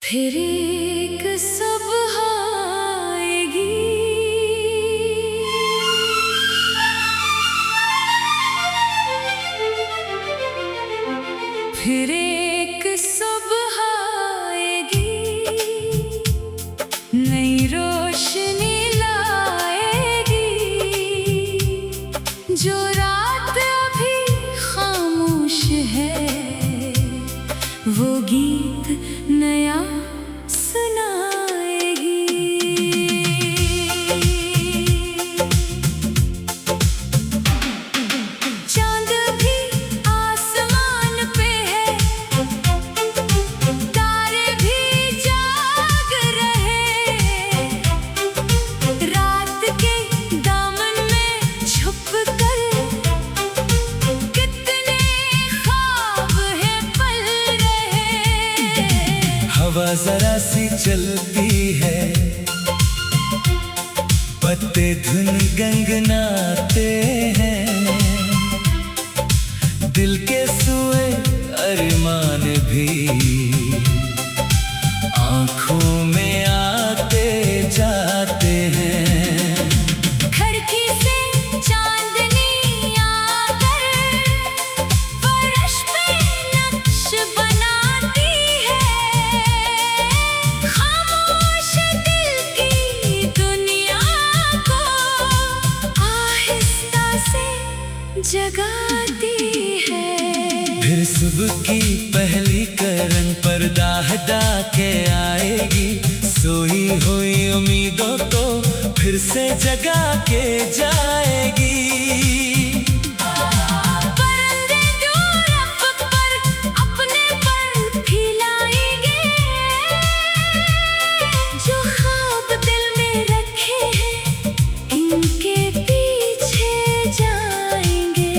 फिर एक सुबह आएगी, फिर एक सुबह आएगी, नई रोशनी लाएगी। जो रात अभी खामोश है, वो गीत नया सुनाएगी। चांद भी आसमान पे है, तारे भी जाग रहे। रात के दामन में छुप कर कितने ख्वाब हैं पल रहे। हवा जरा सी चलती है, पत्ते धुन गंगनाते हैं। दिल के सुए अरमान भी आंखों में आते जाते हैं। खिड़की से चांदनी आकर फर्श पे नक्श बनाती है। खामोश दिल की दुनिया को आहिस्ता से जगाती है। फिर सुबह की पहली किरण पर्दा हटा के आएगी। सोई हुई उम्मीदों को फिर से जगा के जाएगी। परिंदे दूर पर अपने पर फैलाएंगे। जो ख्वाब दिल में रखे हैं, इनके पीछे जाएंगे।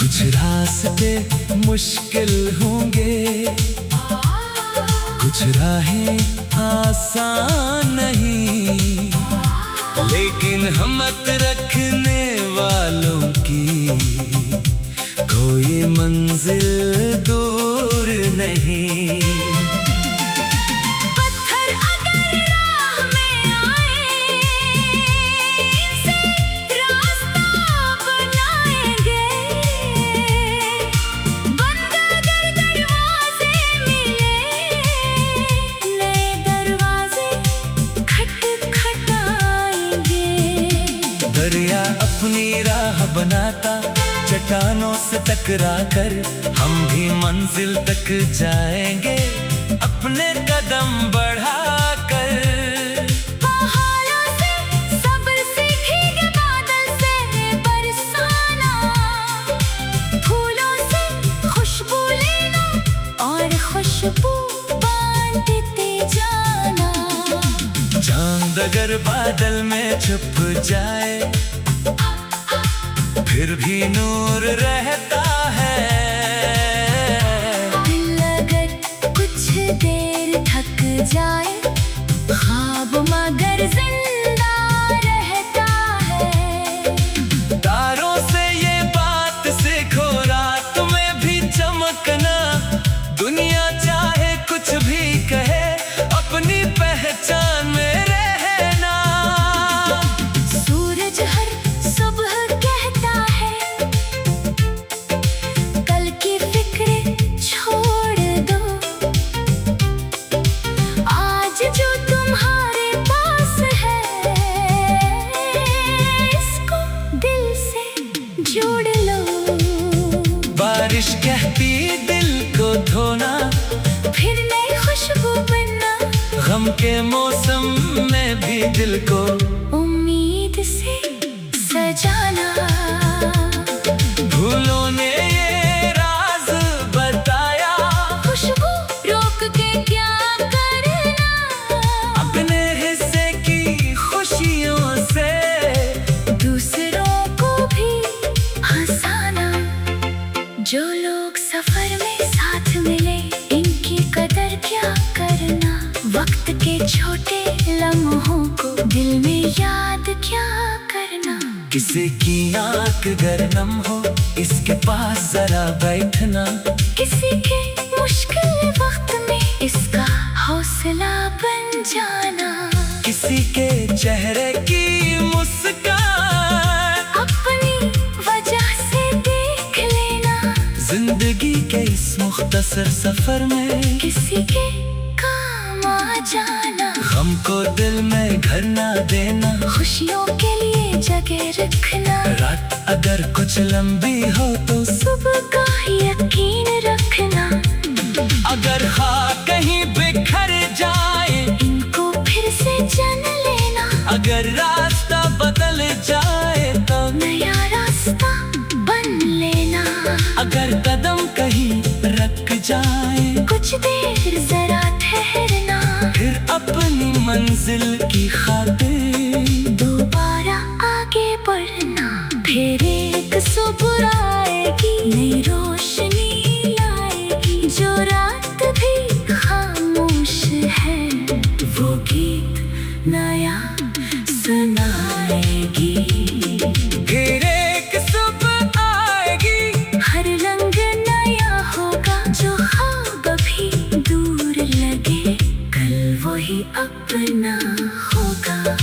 कुछ रास्ते मुश्किल होंगे, कुछ राहें आसान नहीं, लेकिन हिम्मत रखने वालों की कोई मंजिल दूर नहीं। पत्थर अगर राह में आए, इनसे रास्ता बनाएंगे। बंद अगर दरवाजे मिले, नए दरवाजे खटखटाएंगे। दरिया अपनी राह बनाता, चट्टानों से टकरा कर हम भी मंजिल तक जाएंगे अपने कदम बढ़ाकर। पहाड़ों से सब्र सीखेंगे, बादल से बरसाना। फूलों से खुशबू लेना और खुशबू बांटते जाना। चांद अगर बादल में छुप जाए, फिर भी नूर रहता है। दिल अगर कुछ देर थक जाए, ख्वाब मगर जिंदा रहता है। तारों से ये बात सीखो, रात में भी चमकना। दुनिया चाहे कुछ भी कहे, अपनी पहचान में रहना। सूरज हर सुबह कहता है, कल की फिक्रें छोड़ दो। आज जो तुम्हारे पास है, इसको दिल से जोड़ लो। बारिश कहती दिल को धोना, फिर नई खुशबू बनना। गम के मौसम में भी दिल को उम्मीद से सजाना। फूलों ने ये राज बताया, खुशबू रोक के क्या करना। अपने हिस्से की खुशियों से दूसरों को भी हंसाना। जो लोग सफर में साथ मिले, इनकी कदर क्या करना। वक्त के छोटे लम्हों को दिल में याद क्या करना। किसी की आंख अगर नम हो, इसके पास जरा बैठना। किसी के मुश्किल वक्त में इसका जिंदगी के इस मुख्तसर सफर में किसी के काम आ जाना, गम को दिल में घर ना देना, खुशियों के लिए जगह रखना। रात अगर कुछ लंबी हो तो सुबह का यकीन रखना, अगर हाँ कहीं बिखर जाए इनको फिर से जन लेना। अगर रास्ता बदल जाए तो नया रास्ता बन लेना। अगर कदम कहीं रख जाए कुछ देर जरा ठहरना, फिर अपनी मंजिल की खातिर दोबारा आगे बढ़ना। फिर एक सुबह आएगी, नई रोशनी लाएगी। जो रात भी खामोश है वो गीत नया सुनाएगी। फिर एक सुबह आएगी, हर रंग नया होगा। जो ख्वाब अभी दूर लगे कल वही अपना होगा।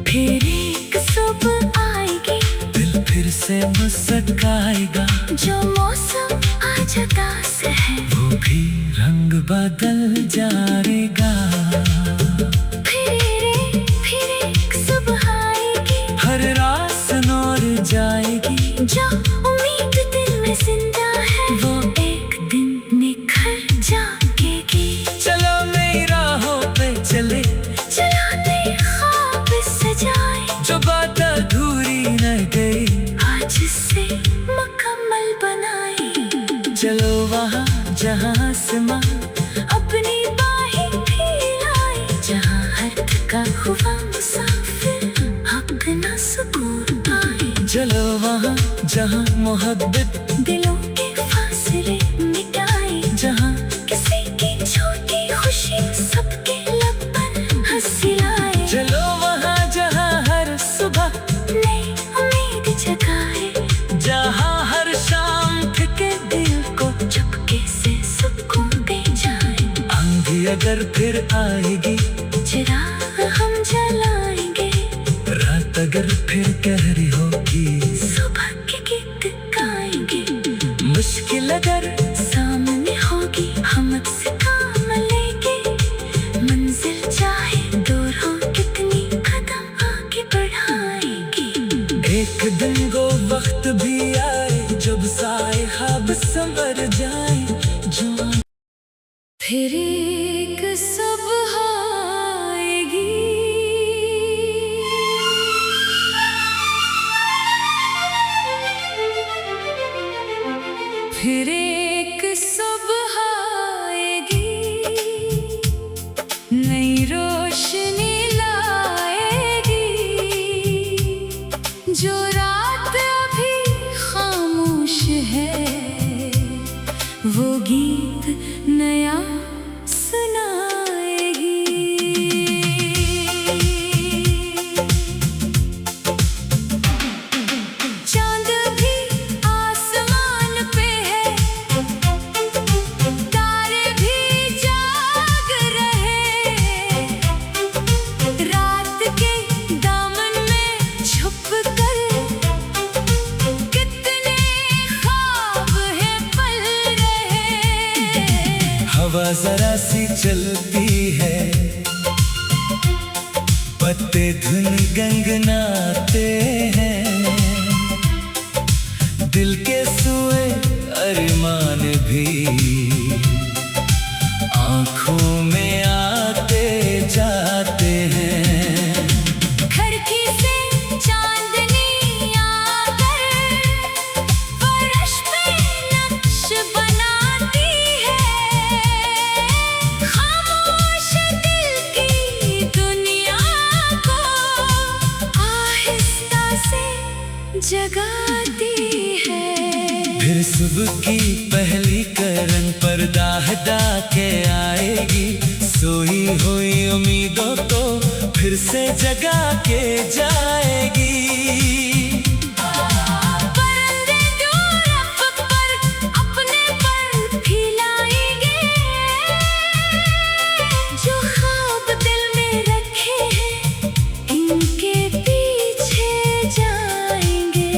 फिर एक सुबह आएगी, दिल फिर से मुस्काएगा। जो मौसम आज उदास है वो भी रंग बदल जाएगा। फिर एक सुबह आएगी, हर रात नूर जाएगी। जो उम्मीद दिल में जिंदा है वो एक दिन निखर जाएगी। चलो नई राहों पे चले, चलो नए ख्वाब सजाए। जो बात अधूरी न गई आज से मुकम्मल बनाए। चलो वहाँ जहाँ आसमां अपनी बाहें फैलाए, जहाँ हर थका हुआ मुसाफिर अपना सुकून पाए। चलो वहाँ जहाँ मोहब्बत दिलों के फासले मिटाए, जहाँ किसी की छोटी खुशी सबके लब पर हंसी लाए। चलो वहाँ जहाँ हर सुबह नई उम्मीद जगाए, जहाँ हर शाम थके दिल को चुपके से सुकून दे जाए। आंधी अगर फिर आएगी, चिराग हम जलाएंगे। रात अगर फिर गहरी होगी, सुबह के गीत गाएंगे। मुश्किल अगर सामने होगी, हम से काम लेंगे। मंजिल चाहे दूर हो कितनी, कदम आगे बढ़ाएंगे। एक दिन वो वक्त भी आए जब साए ख्वाब संवर जाए। जो फिर एक सुबह आएगी, फिर एक सुबह आएगी, नई रोशनी लाएगी। जो रात अभी खामोश है वो गीत नया सुनाएगी। चांद भी आसमान पे है, तारे भी जाग रहे। रात के दामन में छुप कर कितने ख्वाब है पल रहे। हवा जरा सी चलती है, पत्ते धुन गंगनाते हैं। दिल के सुए अरमान भी आँखों में आते जाते हैं। खिड़की से चांदनी आकर फर्श पे नक्श बनाती है। खामोश दिल की दुनिया को आहिस्ता से जगाती है। फिर सुबह की पहली करन पर्दा हटा के आएगी। सोई हुई उम्मीदों को फिर से जगा के जाएगी। परिंदे दूर पर अपने पर फैलाएंगे। जो ख्वाब दिल में रखे हैं इनके पीछे जाएंगे।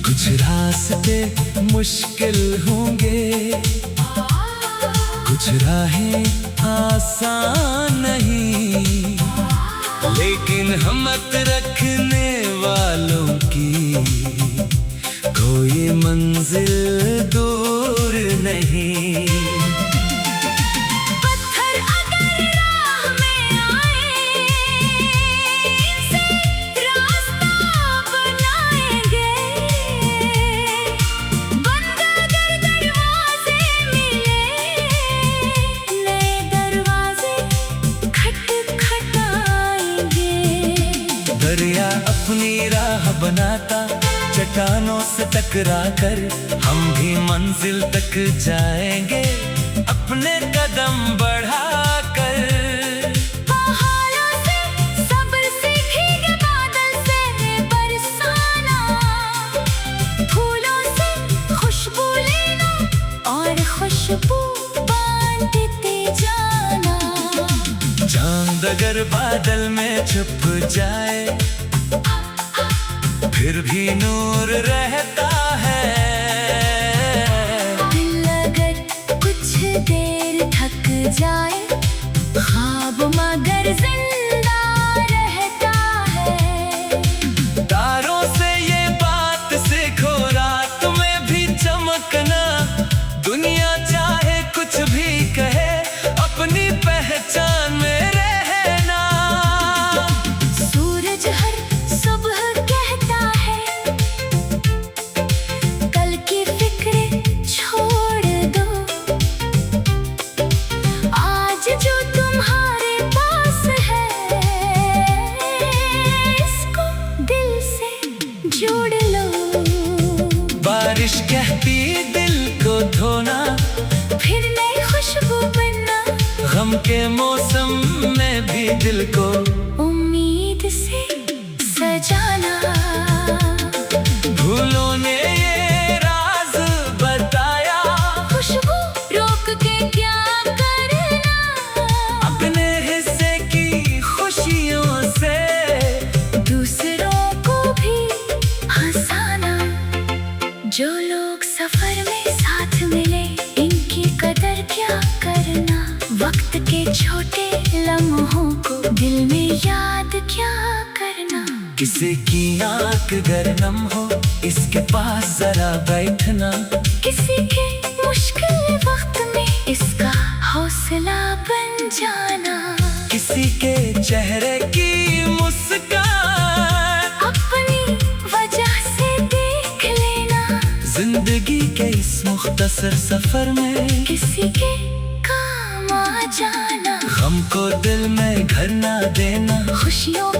कुछ रास्ते मुश्किल मुश्किल होंगे, कुछ राहें आसान नहीं, लेकिन हिम्मत रखने वालों की कोई मंजिल दूर नहीं। पत्थर अगर राह में आए, इनसे रास्ता बनाएंगे। बंद अगर दरवाजे मिले, नए दरवाजे खटखटाएंगे। दरिया अपनी राह बनाता, चट्टानों से टकरा कर हम भी मंजिल तक जाएंगे, अपने कदम बढ़ाकर। पहाड़ों से सब्र सीखेंगे, बादल से बरसाना, फूलों से खुशबू लेना और खुशबू बांटते जाना। चांद अगर बादल में छुप जाए, फिर भी नूर रहता है। दिल अगर कुछ देर थक जाए, ख्वाब मगर जिंदा रहता है। तारों से ये बात सीखो, रात में भी चमकना, दुनिया चाहे कुछ भी कहे, अपनी पहचान में रहना। सूरज हर सुबह कहता है, कल की फिक्र छोड़ दो। आज जो तुम्हारे पास है, इसको दिल से जोड़ लो। बारिश कहती दिल को धोना, फिर नई खुशबू बनना, गम के मौसम में भी दिल को उम्मीद से सजाना। फूलों ने ये राज बताया, खुशबू रोक के क्या करना। अपने हिस्से की खुशियों से दूसरों को भी हंसाना। जो लोग सफर में साथ मिले, इनकी कदर क्या करना। वक्त के छोटे लम्हों को दिल में याद क्या करना। किसी की आंख अगर नम हो, इसके पास जरा बैठना। किसी के मुश्किल वक्त में इसका हौसला बन जाना। किसी के चेहरे की मुस्कान अपनी वजह से देख लेना। जिंदगी के इस मुख्तसर सफर में किसी के काम आ जाना। गम को दिल में घर ना देना। खुशियों